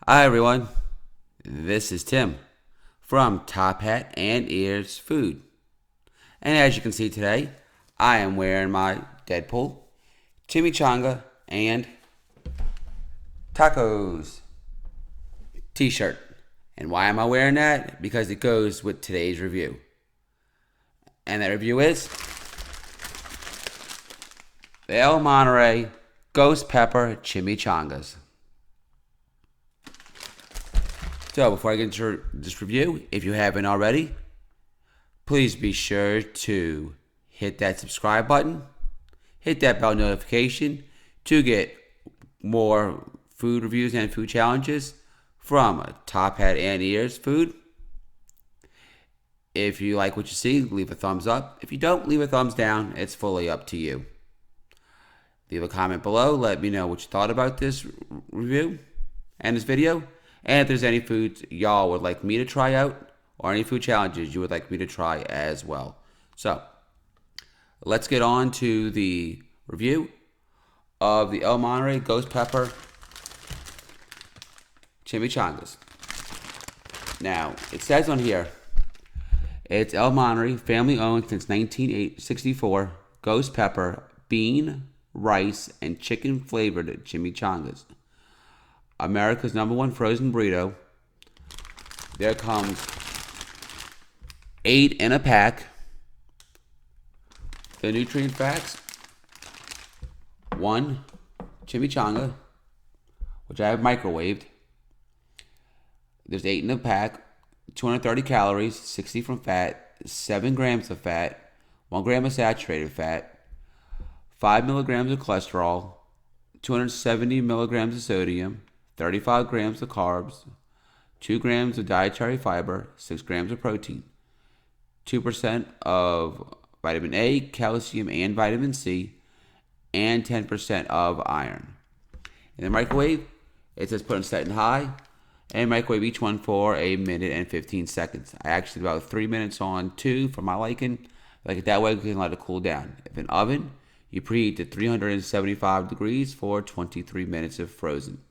Hi everyone, this is Tim from Top Hat and Ears Food. And as you can see today, I am wearing my Deadpool, Chimichanga, and Tacos t-shirt. And why am I wearing that? Because it goes with today's review. And that review is the El Monterey Ghost Pepper Chimichangas. So before I get into this review, if you haven't already, please be sure to hit that subscribe button, hit that bell notification to get more food reviews and food challenges from Top Hat and Ears Food. If you like what you see, leave a thumbs up. If you don't, leave a thumbs down. It's fully up to you. Leave a comment below. Let me know what you thought about this review and this video. And if there's any foods y'all would like me to try out, or any food challenges you would like me to try as well. So, let's get on to the review of the El Monterey Ghost Pepper Chimichangas. Now, it says on here, it's El Monterey, family owned since 1964, Ghost Pepper, bean, rice, and chicken flavored chimichangas. America's #1 frozen burrito. There comes 8 in a pack. The nutrient facts: 1 chimichanga, which I have microwaved. There's 8 in a pack, 230 calories, 60 from fat, 7 grams of fat, 1 gram of saturated fat, 5 milligrams of cholesterol, 270 milligrams of sodium, 35 grams of carbs, 2 grams of dietary fiber, 6 grams of protein, 2% of vitamin A, calcium, and vitamin C, and 10% of iron. In the microwave, it says put on set and high, and microwave each one for 1 minute and 15 seconds. I actually about 3 minutes on 2 for my liking. Like it that way, we can let it cool down. If in oven, you preheat to 375 degrees for 23 minutes if frozen.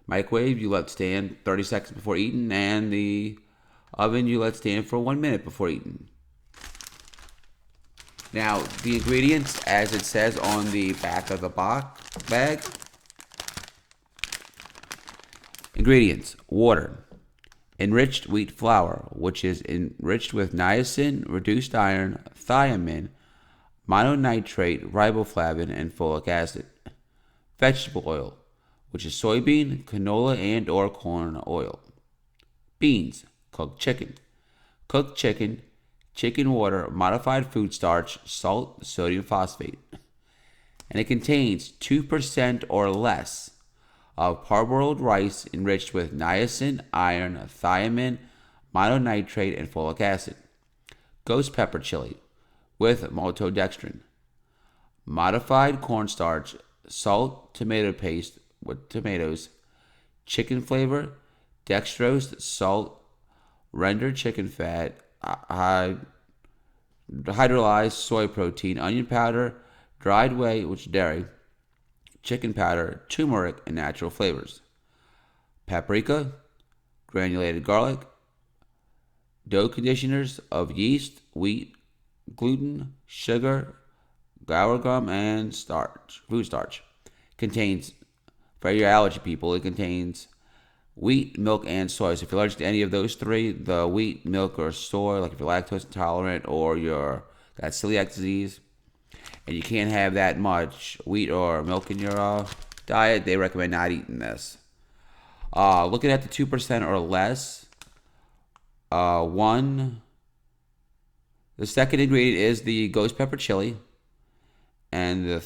Microwave, you let stand 30 seconds before eating, and the oven, you let stand for 1 minute before eating. Now, the ingredients, as it says on the back of the bag. Ingredients: water, enriched wheat flour, which is enriched with niacin, reduced iron, thiamine, mononitrate, riboflavin, and folic acid. Vegetable oil, which is soybean, canola, and or corn oil. Beans, cooked chicken, chicken water, modified food starch, salt, sodium phosphate. And it contains 2% or less of parboiled rice enriched with niacin, iron, thiamine, mononitrate, and folic acid. Ghost pepper chili with maltodextrin. Modified cornstarch, salt, tomato paste with tomatoes, chicken flavor, dextrose, salt, rendered chicken fat, hydrolyzed soy protein, onion powder, dried whey, which is dairy, chicken powder, turmeric, and natural flavors. Paprika, granulated garlic, dough conditioners of yeast, wheat, gluten, sugar, guar gum, and food starch. Contains, for your allergy people, it contains wheat, milk, and soy. So if you're allergic to any of those three, the wheat, milk, or soy, like if you're lactose intolerant or you're got celiac disease, and you can't have that much wheat or milk in your diet, they recommend not eating this. Looking at the 2% or less, the second ingredient is the ghost pepper chili, and the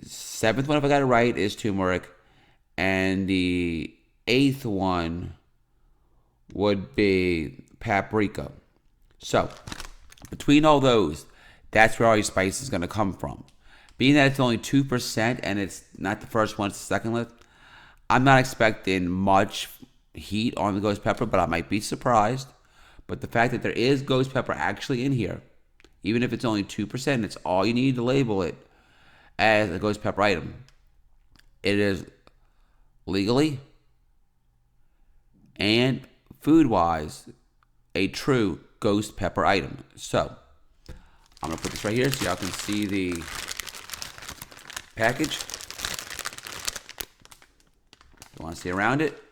seventh one, if I got it right, is turmeric, and the 8th one would be paprika. So, between all those, that's where all your spice is going to come from. Being that it's only 2% and it's not the first one, it's the second list, I'm not expecting much heat on the ghost pepper, but I might be surprised. But the fact that there is ghost pepper actually in here, Even if it's only 2%, it's all you need to label it as a ghost pepper item. It is legally and food-wise a true ghost pepper item. So, I'm going to put this right here so y'all can see the package. You want to see around it?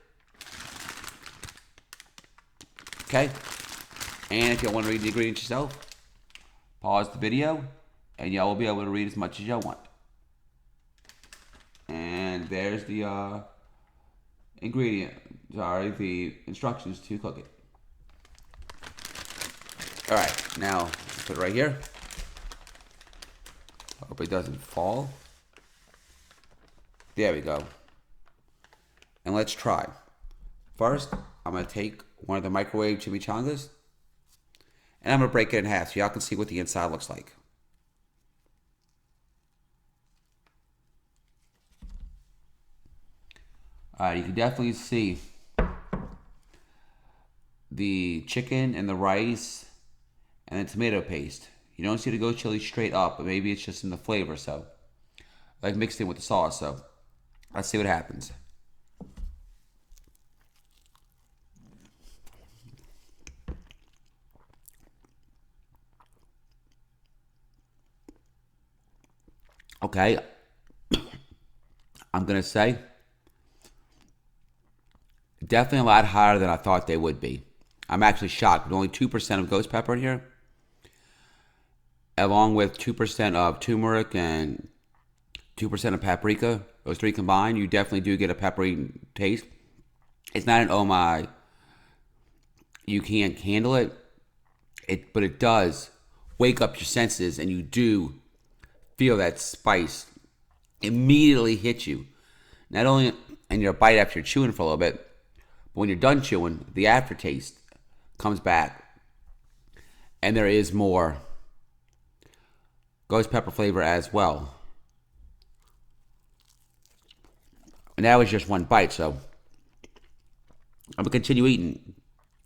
Okay. And if y'all want to read the ingredients yourself, pause the video, and y'all will be able to read as much as y'all want. And there's the the instructions to cook it. All right, now put it right here. Hope it doesn't fall. There we go. And let's try. First, I'm going to take one of the microwave chimichangas, and I'm going to break it in half so y'all can see what the inside looks like. Alright, you can definitely see the chicken and the rice and the tomato paste. You don't see the ghost chili straight up, but maybe it's just in the flavor, so like mixed in with the sauce, so let's see what happens. Okay, I'm gonna say definitely a lot higher than I thought they would be. I'm actually shocked with only 2% of ghost pepper in here, along with 2% of turmeric and 2% of paprika. Those three combined, you definitely do get a peppery taste. It's not an oh my, you can't handle it, but it does wake up your senses, and you do feel that spice immediately hit you. Not only in your bite after you're chewing for a little bit, but when you're done chewing, the aftertaste comes back, and there is more ghost pepper flavor as well. And that was just one bite, so I'm gonna continue eating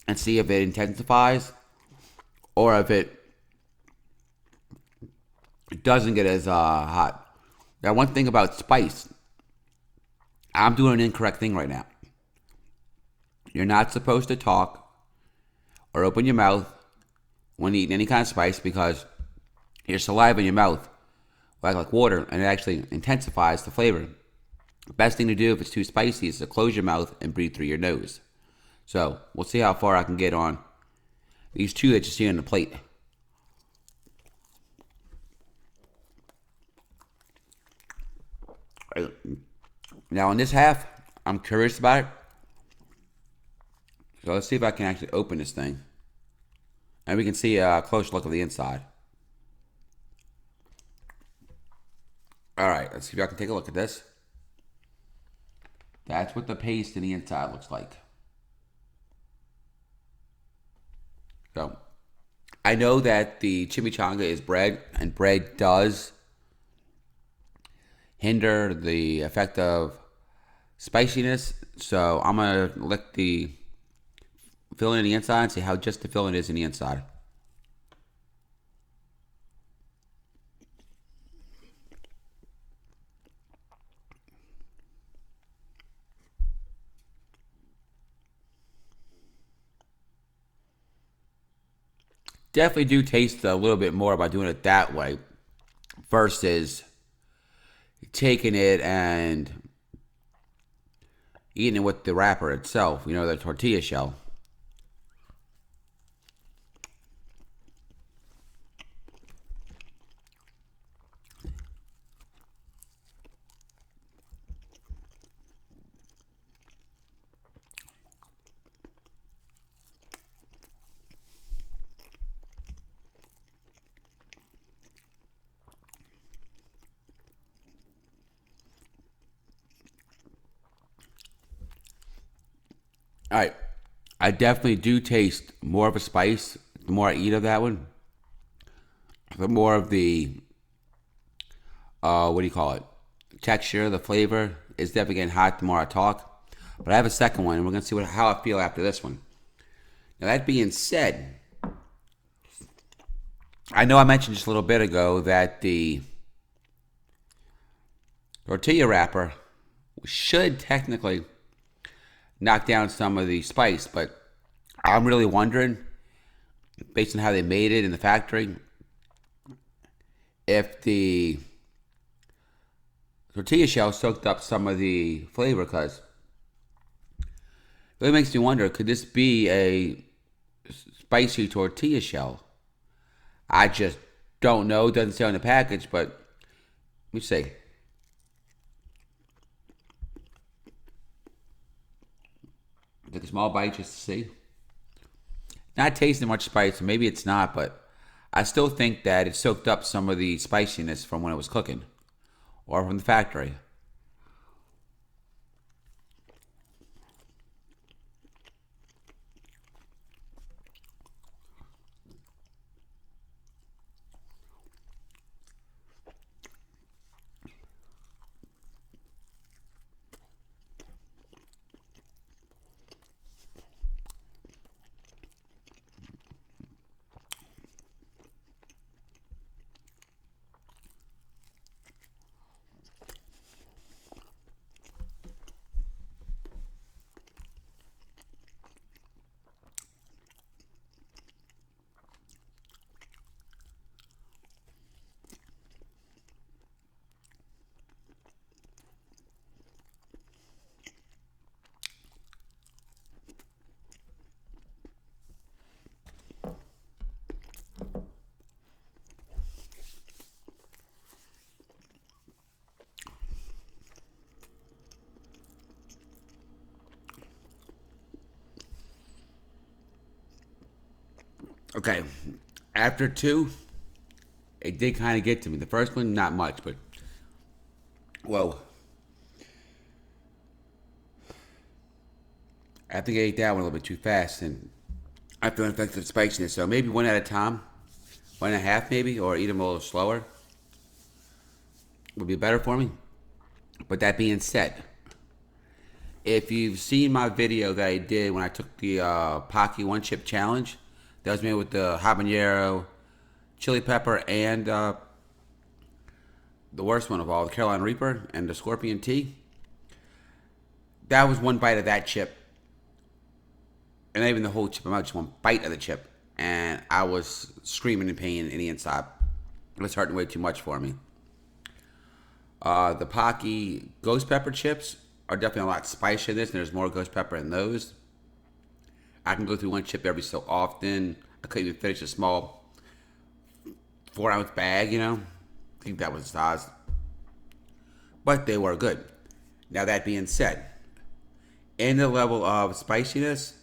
and see if it intensifies or if it doesn't get as hot. Now, one thing about spice, I'm doing an incorrect thing right now. You're not supposed to talk or open your mouth when eating any kind of spice, because your saliva in your mouth will act like water, and it actually intensifies the flavor. The best thing to do if it's too spicy is to close your mouth and breathe through your nose. So we'll see how far I can get on these two that you see on the plate. Now in this half, I'm curious about it. So let's see if I can actually open this thing, and we can see a close look of the inside. All right, let's see if I can take a look at this. That's what the paste in the inside looks like. So I know that the chimichanga is bread, and bread does hinder the effect of spiciness. So I'm gonna lick the filling in the inside and see how just the filling is in the inside. Definitely do taste a little bit more by doing it that way versus taking it and eating it with the wrapper itself, you know, the tortilla shell. All right, I definitely do taste more of a spice the more I eat of that one. The more of the, what do you call it? Texture, the flavor is definitely getting hot the more I talk. But I have a second one, and we're going to see how I feel after this one. Now, that being said, I know I mentioned just a little bit ago that the tortilla wrapper should technically knock down some of the spice, but I'm really wondering, based on how they made it in the factory, if the tortilla shell soaked up some of the flavor, because it really makes me wonder, could this be a spicy tortilla shell? I just don't know. It doesn't say on the package, but let me see. Take a small bite just to see. Not tasting much spice, maybe it's not, but I still think that it soaked up some of the spiciness from when it was cooking or from the factory. Okay, after two, it did kind of get to me. The first one, not much, but whoa. I think I ate that one a little bit too fast, and I feel infected with spiciness. So maybe one at a time, 1.5 maybe, or eat them a little slower would be better for me. But that being said, if you've seen my video that I did when I took the Pocky One Chip Challenge, that was made with the habanero, chili pepper, and the worst one of all, the Carolina Reaper and the Scorpion Tea. That was one bite of that chip. And not even the whole chip, I'm just one bite of the chip. And I was screaming in pain in the inside. It was hurting way too much for me. The Pocky Ghost Pepper chips are definitely a lot spicier than this, and there's more ghost pepper in those. I can go through one chip every so often. I couldn't even finish a small 4-ounce bag, you know. I think that was the size. But they were good. Now that being said, in the level of spiciness,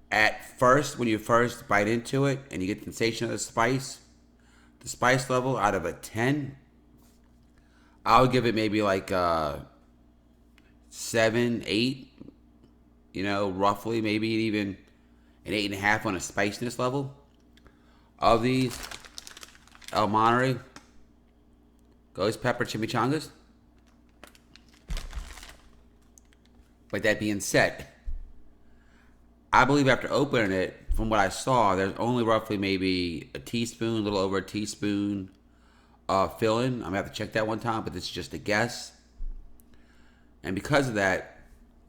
at first, when you first bite into it and you get the sensation of the spice level out of a 10, I would give it maybe like 7, 8. You know, roughly, maybe even an 8.5 on a spiciness level of these El Monterey Ghost Pepper Chimichangas. But that being said, I believe after opening it, from what I saw, there's only roughly maybe a teaspoon, a little over a teaspoon of filling. I'm going to have to check that one time, but this is just a guess. And because of that,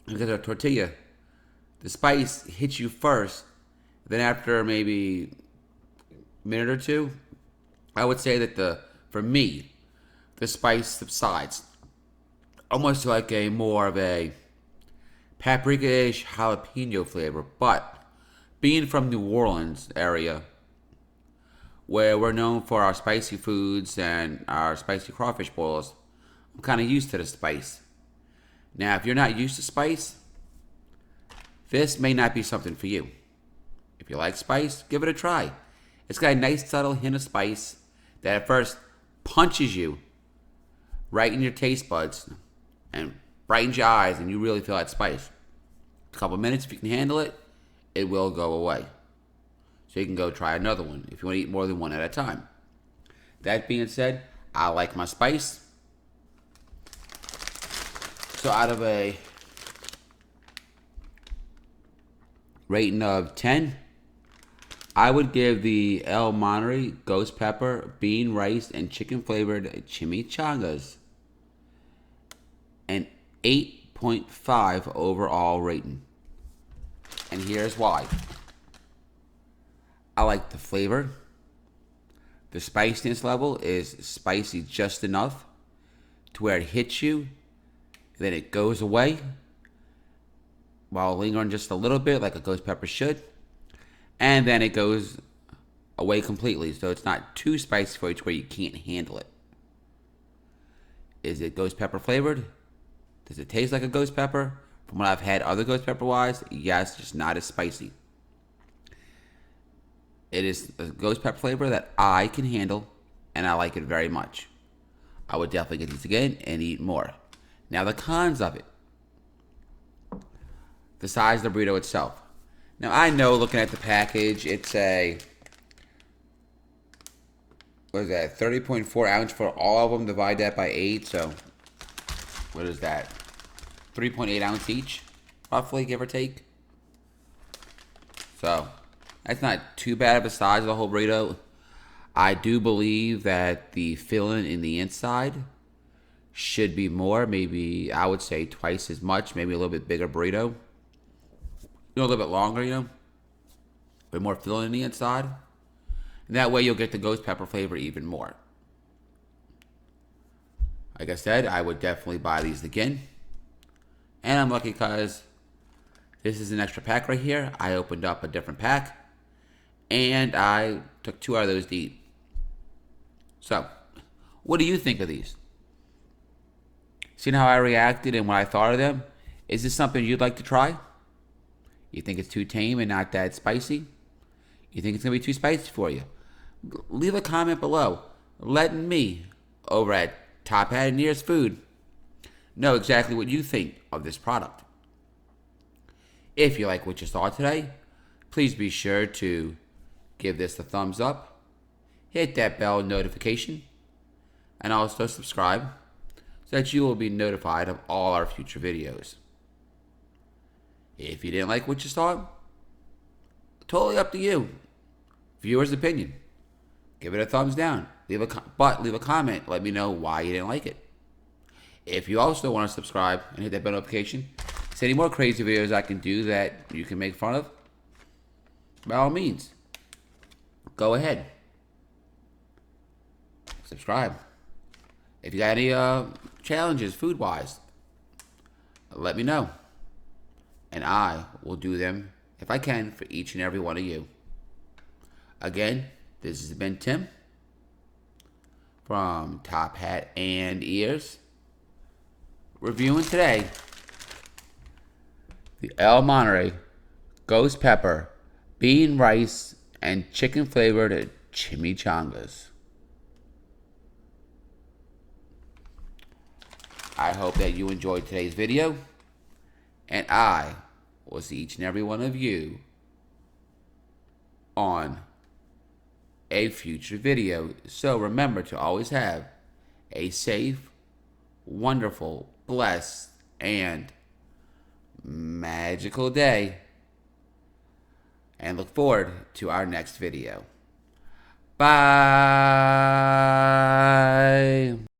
because of the tortilla, the spice hits you first. Then after maybe a minute or two, I would say that for me, the spice subsides. Almost like a more of a paprika-ish jalapeno flavor. But being from New Orleans area, where we're known for our spicy foods and our spicy crawfish boils, I'm kind of used to the spice. Now, if you're not used to spice, this may not be something for you. If you like spice, give it a try. It's got a nice subtle hint of spice that at first punches you right in your taste buds and brightens your eyes, and you really feel that spice. A couple minutes, if you can handle it, it will go away. So you can go try another one if you want to eat more than one at a time. That being said, I like my spice. So out of a rating of 10, I would give the El Monterey Ghost Pepper, Bean, Rice, and Chicken Flavored Chimichangas an 8.5 overall rating. And here's why. I like the flavor. The spiciness level is spicy just enough to where it hits you, then it goes away while lingering just a little bit like a ghost pepper should, and then it goes away completely, so it's not too spicy for you to where you can't handle it. Is it ghost pepper flavored? Does it taste like a ghost pepper? From what I've had other ghost pepper wise, yes, just not as spicy. It is a ghost pepper flavor that I can handle, and I like it very much. I would definitely get these again and eat more. Now the cons of it. The size of the burrito itself. Now I know looking at the package, it's a, what is that, 30.4 ounce for all of them. Divide that by 8, so what is that? 3.8 ounce each, roughly, give or take. So that's not too bad of a size of the whole burrito. I do believe that the filling in the inside should be more. Maybe I would say twice as much. Maybe a little bit bigger burrito. A little bit longer, with more filling in the inside. And that way you'll get the ghost pepper flavor even more. Like I said, I would definitely buy these again. And I'm lucky because this is an extra pack right here. I opened up a different pack. And I took 2 out of those to eat. So, what do you think of these? Seeing how I reacted and what I thought of them, is this something you'd like to try? You think it's too tame and not that spicy? You think it's going to be too spicy for you? Leave a comment below, letting me, over at TopHatAndEars Food, know exactly what you think of this product. If you like what you saw today, please be sure to give this a thumbs up, hit that bell notification, and also subscribe so that you will be notified of all our future videos. If you didn't like what you saw, totally up to you. Viewer's opinion. Give it a thumbs down. Leave a comment. Let me know why you didn't like it. If you also want to subscribe and hit that bell notification, see any more crazy videos I can do that you can make fun of, by all means, go ahead. Subscribe. If you got any challenges food-wise, let me know. And I will do them, if I can, for each and every one of you. Again, this has been Tim from Top Hat and Ears, reviewing today the El Monterey Ghost Pepper, Bean, Rice, and Chicken Flavored Chimichangas. I hope that you enjoyed today's video, and I will see each and every one of you on a future video. So remember to always have a safe, wonderful, blessed, and magical day. And look forward to our next video. Bye.